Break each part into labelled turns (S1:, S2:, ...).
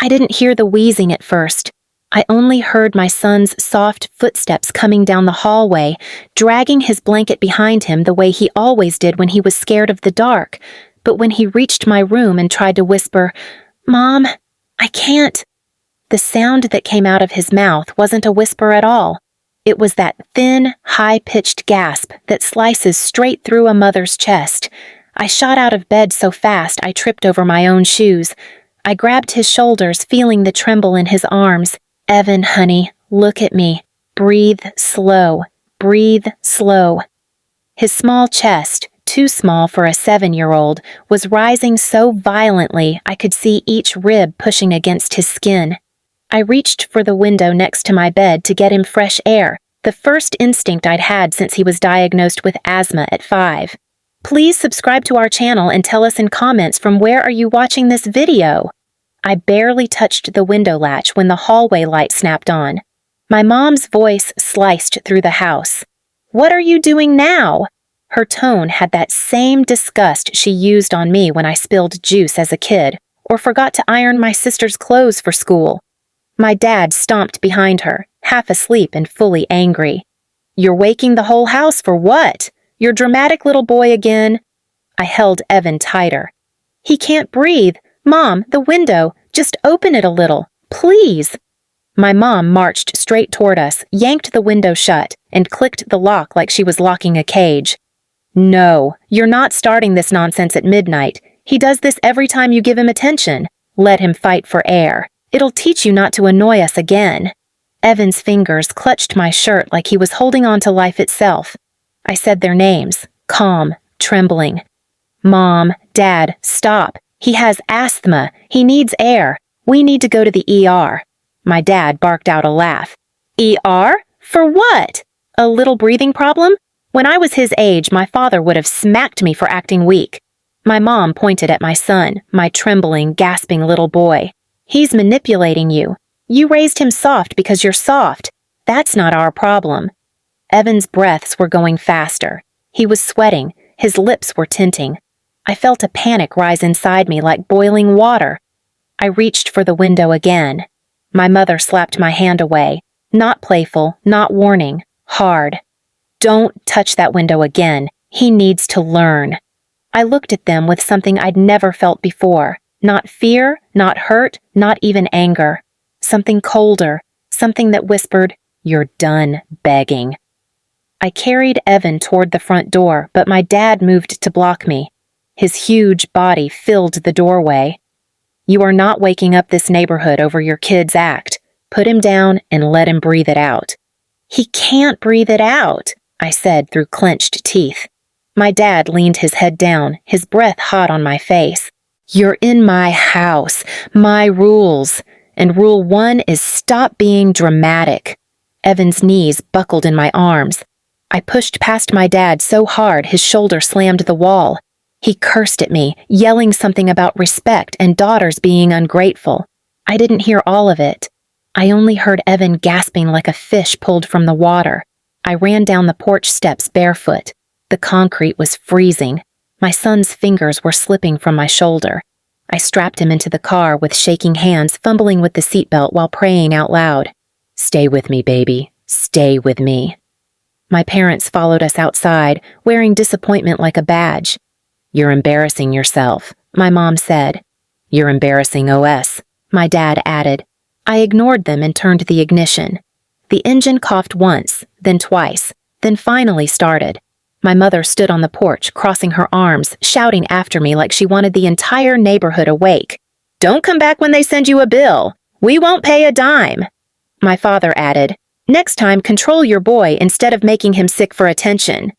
S1: I didn't hear the wheezing at first. I only heard my son's soft footsteps coming down the hallway, dragging his blanket behind him the way he always did when he was scared of the dark. But when he reached my room and tried to whisper, "Mom, I can't," the sound that came out of his mouth wasn't a whisper at all. It was that thin, high-pitched gasp that slices straight through a mother's chest. I shot out of bed so fast I tripped over my own shoes. I grabbed his shoulders, feeling the tremble in his arms. "Evan, honey, look at me. Breathe slow. Breathe slow." His small chest, too small for a 7-year-old, was rising so violently I could see each rib pushing against his skin. I reached for the window next to my bed to get him fresh air, the first instinct I'd had since he was diagnosed with asthma at 5. Please subscribe to our channel and tell us in comments from where are you watching this video. I barely touched the window latch when the hallway light snapped on. My mom's voice sliced through the house. "What are you doing now?" Her tone had that same disgust she used on me when I spilled juice as a kid, or forgot to iron my sister's clothes for school. My dad stomped behind her, half asleep and fully angry. "You're waking the whole house for what? Your dramatic little boy again?" I held Evan tighter. "He can't breathe. Mom, the window. Just open it a little. Please." My mom marched straight toward us, yanked the window shut, and clicked the lock like she was locking a cage. "No, you're not starting this nonsense at midnight. He does this every time you give him attention. Let him fight for air. It'll teach you not to annoy us again." Evan's fingers clutched my shirt like he was holding on to life itself. I said their names, calm, trembling. "Mom, Dad, stop. He has asthma. He needs air. We need to go to the ER. My dad barked out a laugh. "ER? For what? A little breathing problem? When I was his age, my father would have smacked me for acting weak." My mom pointed at my son, my trembling, gasping little boy. "He's manipulating you. You raised him soft because you're soft. That's not our problem." Evan's breaths were going faster. He was sweating. His lips were tinting. I felt a panic rise inside me like boiling water. I reached for the window again. My mother slapped my hand away. Not playful, not warning, hard. "Don't touch that window again. He needs to learn." I looked at them with something I'd never felt before. Not fear, not hurt, not even anger. Something colder, something that whispered, "You're done begging." I carried Evan toward the front door, but my dad moved to block me. His huge body filled the doorway. "You are not waking up this neighborhood over your kid's act. Put him down and let him breathe it out." "He can't breathe it out," I said through clenched teeth. My dad leaned his head down, his breath hot on my face. "You're in my house, my rules, and rule 1 is stop being dramatic." Evan's knees buckled in my arms. I pushed past my dad so hard his shoulder slammed the wall. He cursed at me, yelling something about respect and daughters being ungrateful. I didn't hear all of it. I only heard Evan gasping like a fish pulled from the water. I ran down the porch steps barefoot. The concrete was freezing. My son's fingers were slipping from my shoulder. I strapped him into the car with shaking hands, fumbling with the seatbelt while praying out loud. "Stay with me, baby. Stay with me." My parents followed us outside, wearing disappointment like a badge. "You're embarrassing yourself," my mom said. "You're embarrassing OS," my dad added. I ignored them and turned the ignition. The engine coughed once, then twice, then finally started. My mother stood on the porch, crossing her arms, shouting after me like she wanted the entire neighborhood awake. "Don't come back when they send you a bill. We won't pay a dime." My father added, "Next time, control your boy instead of making him sick for attention."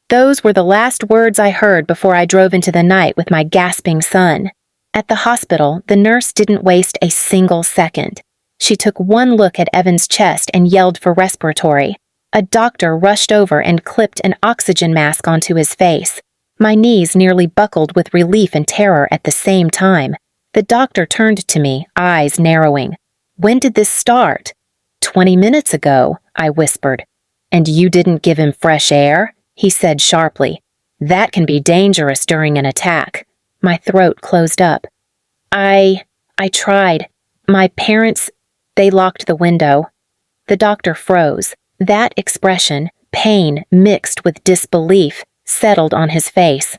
S1: Those were the last words I heard before I drove into the night with my gasping son. At the hospital, the nurse didn't waste a single second. She took one look at Evan's chest and yelled for respiratory. A doctor rushed over and clipped an oxygen mask onto his face. My knees nearly buckled with relief and terror at the same time. The doctor turned to me, eyes narrowing. "When did this start?" 20 minutes ago, I whispered. "And you didn't give him fresh air?" he said sharply. "That can be dangerous during an attack." My throat closed up. I tried. My parents, they locked the window. The doctor froze. That expression, pain mixed with disbelief, settled on his face.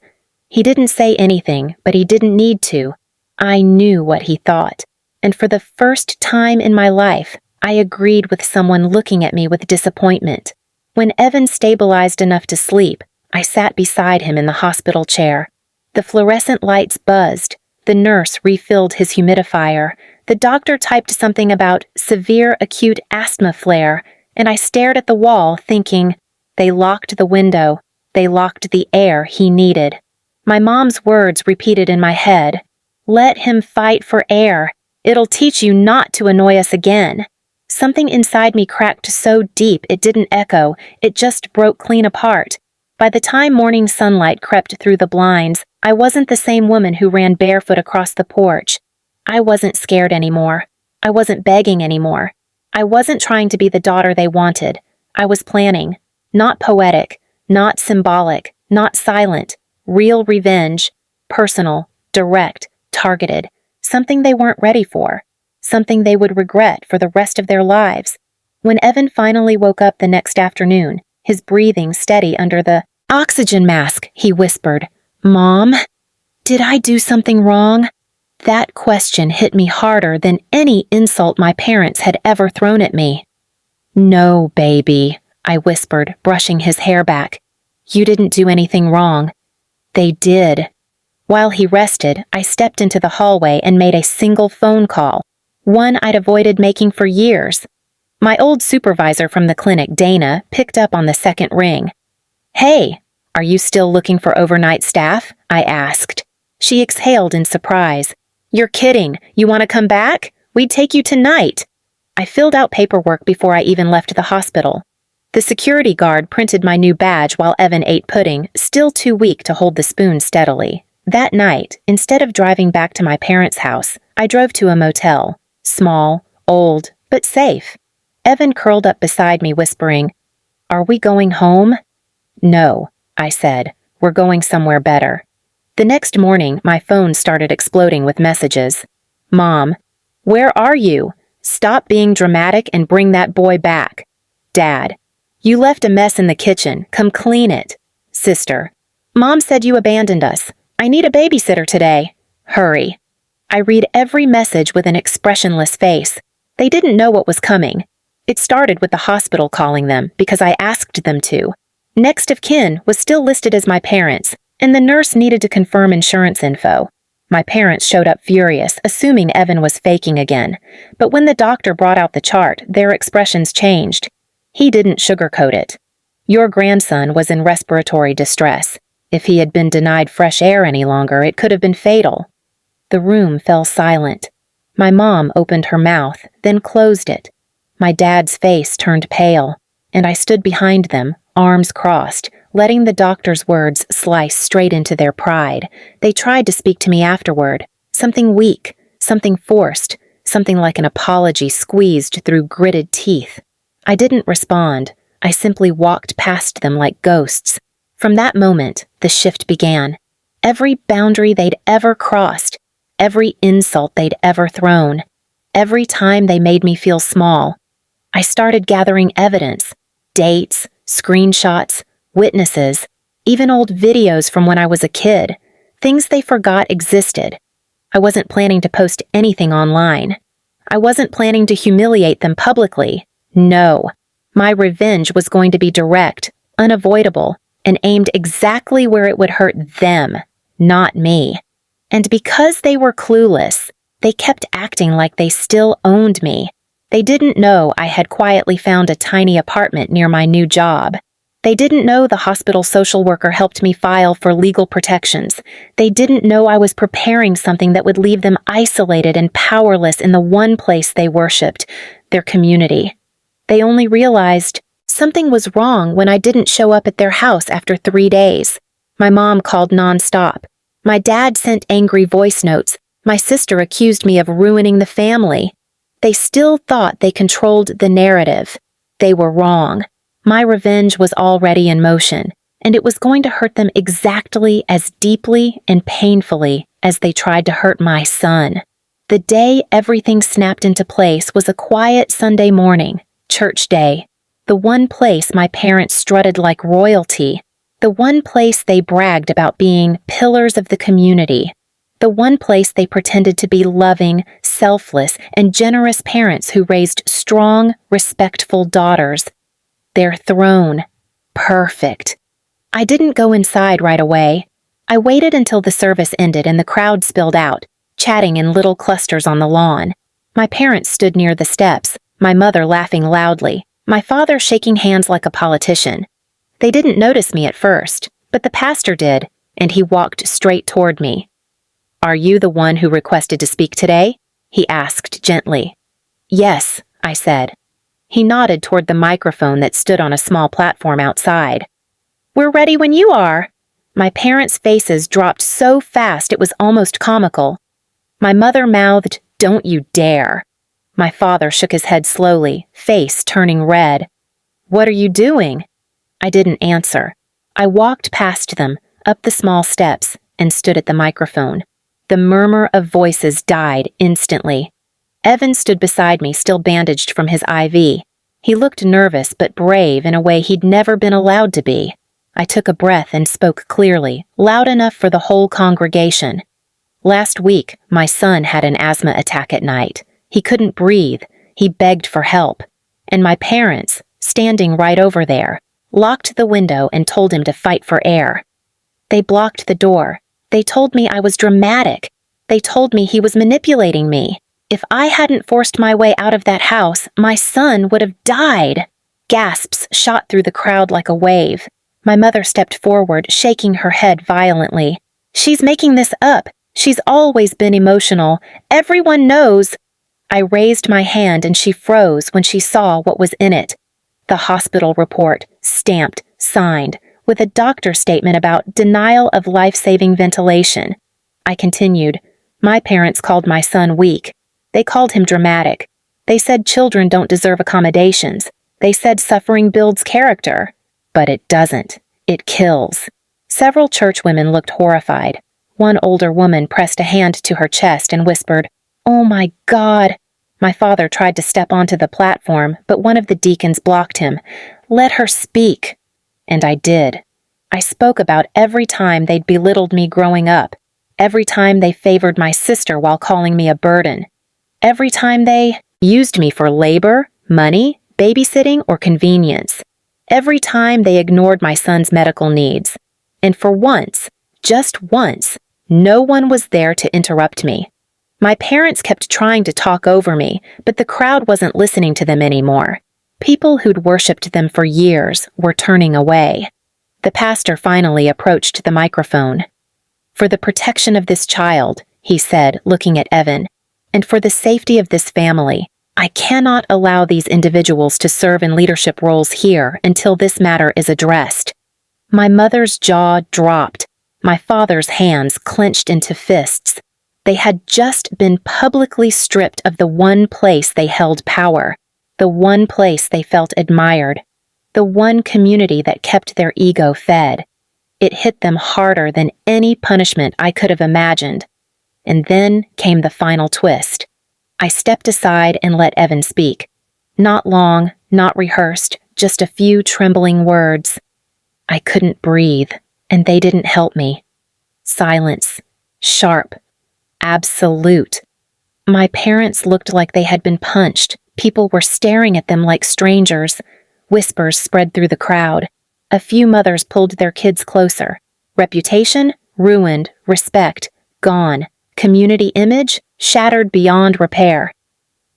S1: He didn't say anything, but he didn't need to. I knew what he thought. And for the first time in my life, I agreed with someone looking at me with disappointment. When Evan stabilized enough to sleep, I sat beside him in the hospital chair. The fluorescent lights buzzed. The nurse refilled his humidifier. The doctor typed something about severe acute asthma flare, and I stared at the wall thinking, they locked the window. They locked the air he needed. My mom's words repeated in my head. Let him fight for air. It'll teach you not to annoy us again. Something inside me cracked so deep it didn't echo, it just broke clean apart. By the time morning sunlight crept through the blinds, I wasn't the same woman who ran barefoot across the porch. I wasn't scared anymore. I wasn't begging anymore. I wasn't trying to be the daughter they wanted. I was planning. Not poetic, not symbolic, not silent. Real revenge. Personal, direct, targeted. Something they weren't ready for. Something they would regret for the rest of their lives. When Evan finally woke up the next afternoon, his breathing steady under the oxygen mask, he whispered, "Mom, did I do something wrong?" That question hit me harder than any insult my parents had ever thrown at me. "No, baby," I whispered, brushing his hair back. "You didn't do anything wrong." "They did." While he rested, I stepped into the hallway and made a single phone call, one I'd avoided making for years. My old supervisor from the clinic, Dana, picked up on the second ring. "Hey, are you still looking for overnight staff?" I asked. She exhaled in surprise. "You're kidding. You want to come back? We'd take you tonight." I filled out paperwork before I even left the hospital. The security guard printed my new badge while Evan ate pudding, still too weak to hold the spoon steadily. That night, instead of driving back to my parents' house, I drove to a motel. Small, old, but safe. Evan curled up beside me, whispering, "Are we going home?" "No," I said. "We're going somewhere better." The next morning, my phone started exploding with messages. "Mom, where are you? Stop being dramatic and bring that boy back." "Dad, you left a mess in the kitchen. Come clean it." "Sister, Mom said you abandoned us. I need a babysitter today. Hurry." I read every message with an expressionless face. They didn't know what was coming. It started with the hospital calling them because I asked them to. Next of kin was still listed as my parents, and the nurse needed to confirm insurance info. My parents showed up furious, assuming Evan was faking again. But when the doctor brought out the chart, their expressions changed. He didn't sugarcoat it. "Your grandson was in respiratory distress. If he had been denied fresh air any longer, it could have been fatal." The room fell silent. My mom opened her mouth, then closed it. My dad's face turned pale, and I stood behind them, arms crossed, letting the doctor's words slice straight into their pride. They tried to speak to me afterward. Something weak, something forced, something like an apology squeezed through gritted teeth. I didn't respond. I simply walked past them like ghosts. From that moment, the shift began. Every boundary they'd ever crossed, every insult they'd ever thrown, every time they made me feel small, I started gathering evidence, dates, screenshots, witnesses, even old videos from when I was a kid, things they forgot existed. I wasn't planning to post anything online. I wasn't planning to humiliate them publicly. No. My revenge was going to be direct, unavoidable, and aimed exactly where it would hurt them, not me. And because they were clueless, they kept acting like they still owned me. They didn't know I had quietly found a tiny apartment near my new job. They didn't know the hospital social worker helped me file for legal protections. They didn't know I was preparing something that would leave them isolated and powerless in the one place they worshipped, their community. They only realized something was wrong when I didn't show up at their house after 3 days. My mom called nonstop. My dad sent angry voice notes. My sister accused me of ruining the family. They still thought they controlled the narrative. They were wrong. My revenge was already in motion, and it was going to hurt them exactly as deeply and painfully as they tried to hurt my son. The day everything snapped into place was a quiet Sunday morning, church day. The one place my parents strutted like royalty. The one place they bragged about being pillars of the community. The one place they pretended to be loving, selfless, and generous parents who raised strong, respectful daughters. Their throne. Perfect. I didn't go inside right away. I waited until the service ended and the crowd spilled out, chatting in little clusters on the lawn. My parents stood near the steps, my mother laughing loudly, my father shaking hands like a politician. They didn't notice me at first, but the pastor did, and he walked straight toward me. "Are you the one who requested to speak today?" he asked gently. "Yes," I said. He nodded toward the microphone that stood on a small platform outside. "We're ready when you are." My parents' faces dropped so fast it was almost comical. My mother mouthed, "Don't you dare." My father shook his head slowly, face turning red. "What are you doing?" I didn't answer. I walked past them, up the small steps, and stood at the microphone. The murmur of voices died instantly. Evan stood beside me, still bandaged from his IV. He looked nervous but brave in a way he'd never been allowed to be. I took a breath and spoke clearly, loud enough for the whole congregation. "Last week, my son had an asthma attack at night. He couldn't breathe. He begged for help. And my parents, standing right over there, locked the window and told him to fight for air. They blocked the door. They told me I was dramatic. They told me he was manipulating me. If I hadn't forced my way out of that house, my son would have died." Gasps shot through the crowd like a wave. My mother stepped forward, shaking her head violently. "She's making this up. She's always been emotional. Everyone knows." I raised my hand and she froze when she saw what was in it. The hospital report, stamped, signed, with a doctor's statement about denial of life-saving ventilation. I continued. "My parents called my son weak. They called him dramatic. They said children don't deserve accommodations. They said suffering builds character. But it doesn't. It kills." Several churchwomen looked horrified. One older woman pressed a hand to her chest and whispered, "Oh my God." My father tried to step onto the platform, but one of the deacons blocked him. "Let her speak." And I did. I spoke about every time they'd belittled me growing up, every time they favored my sister while calling me a burden, every time they used me for labor, money, babysitting, or convenience, every time they ignored my son's medical needs. And for once, just once, no one was there to interrupt me. My parents kept trying to talk over me, but the crowd wasn't listening to them anymore. People who'd worshipped them for years were turning away. The pastor finally approached the microphone. "For the protection of this child," he said, looking at Evan, "and for the safety of this family, I cannot allow these individuals to serve in leadership roles here until this matter is addressed." My mother's jaw dropped. My father's hands clenched into fists. They had just been publicly stripped of the one place they held power, the one place they felt admired, the one community that kept their ego fed. It hit them harder than any punishment I could have imagined. And then came the final twist. I stepped aside and let Evan speak. Not long, not rehearsed, just a few trembling words. I couldn't breathe, and they didn't help me. Silence. Sharp. Absolute. My parents looked like they had been punched. People were staring at them like strangers. Whispers spread through the crowd. A few mothers pulled their kids closer. Reputation? Ruined. Respect? Gone. Community image? Shattered beyond repair.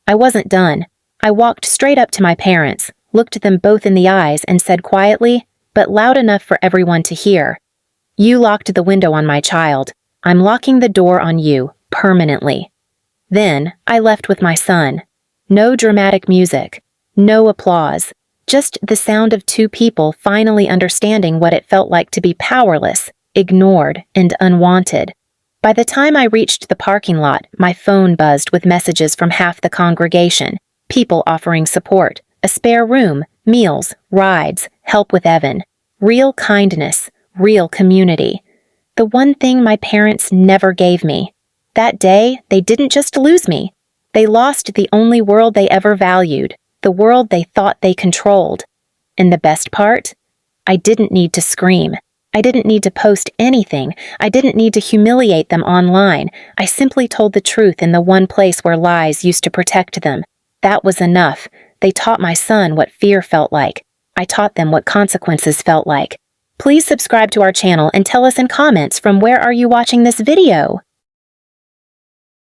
S1: I wasn't done. I walked straight up to my parents, looked them both in the eyes, and said quietly, but loud enough for everyone to hear, "You locked the window on my child. I'm locking the door on you, permanently." Then I left with my son. No dramatic music. No applause. Just the sound of two people finally understanding what it felt like to be powerless, ignored, and unwanted. By the time I reached the parking lot, my phone buzzed with messages from half the congregation, people offering support, a spare room, meals, rides, help with Evan. Real kindness, real community. The one thing my parents never gave me. That day, they didn't just lose me. They lost the only world they ever valued, the world they thought they controlled. And the best part? I didn't need to scream. I didn't need to post anything. I didn't need to humiliate them online. I simply told the truth in the one place where lies used to protect them. That was enough. They taught my son what fear felt like. I taught them what consequences felt like. Please subscribe to our channel and tell us in comments from where are you watching this video?